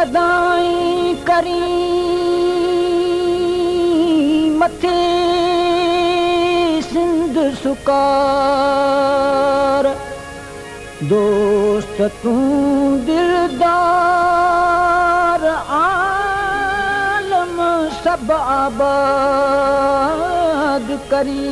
अदाई करी मथे सिंध सुकार दोस्त तू दिलदार आलम सब आबाद करी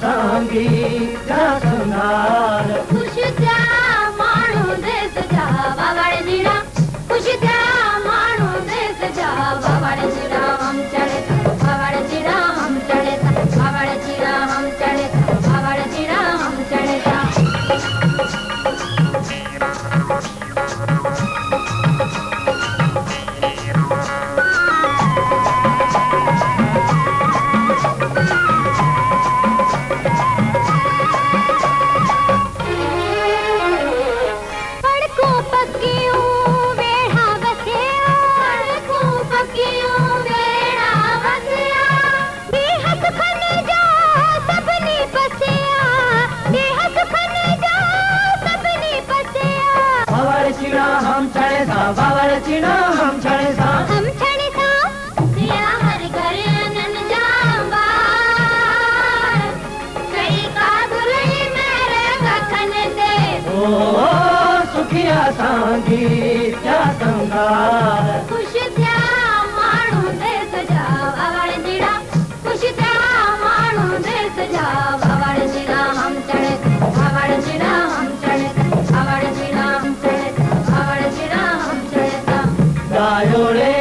सांगी जा संगार खुश थया माण्हू देश जा बावड़ जीड़ा खुश थया माण्हू देश जा बावड़ जीड़ा हम चढ़े बावड़ जीड़ा हम चढ़े बावड़ जीड़ा हम चढ़े बावड़ जीड़ा हम चढ़े बावड़ चिड़ा हम चढ़े सा दिया हर घर नन जाबार कई का दुल्ही मेरे गखन दे ओ सुखिया सांगी जा संगार खुश थया माण्हू देश जा बावड़ चिड़ा खुश थया माण्हू देश जा बावड़ चिड़ा हम चढ़े बावड़ चिड़ा हम चढ़े बावड़ चिड़ा हम चढ़े बावड़ चिड़ा गायो रे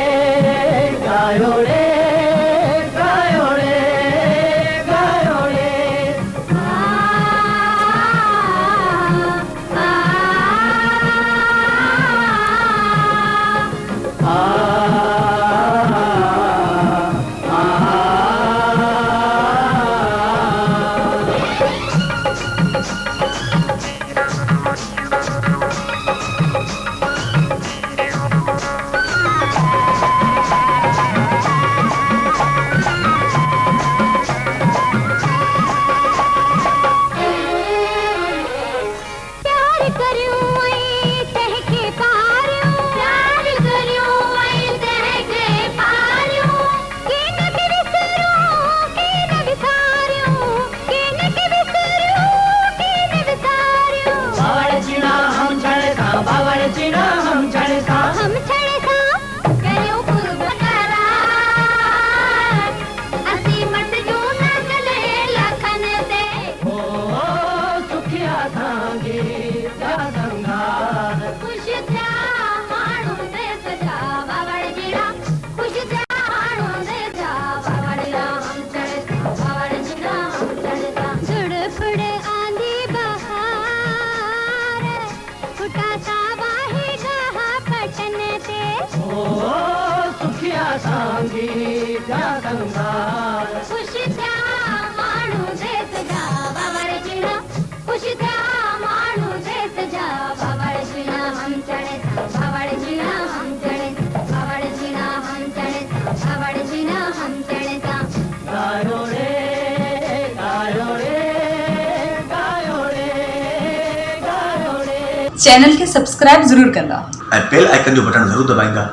गायो रे गायो रे गायो रे सांगी जा संगार खुश थया माण्हू देश जा बावड़ चिड़ा खुश थया माण्हू देश जा बावड़ चिड़ा हम चढ़े बावड़ चिड़ा हम चढ़े बावड़ चिड़ा हम चढ़े बावड़ चिड़ा हम चढ़े गायो रे गायो रे गायो रे गायो रे। चैनल के सब्सक्राइब जरूर करना और बेल आइकन जो बटन जरूर दबाएगा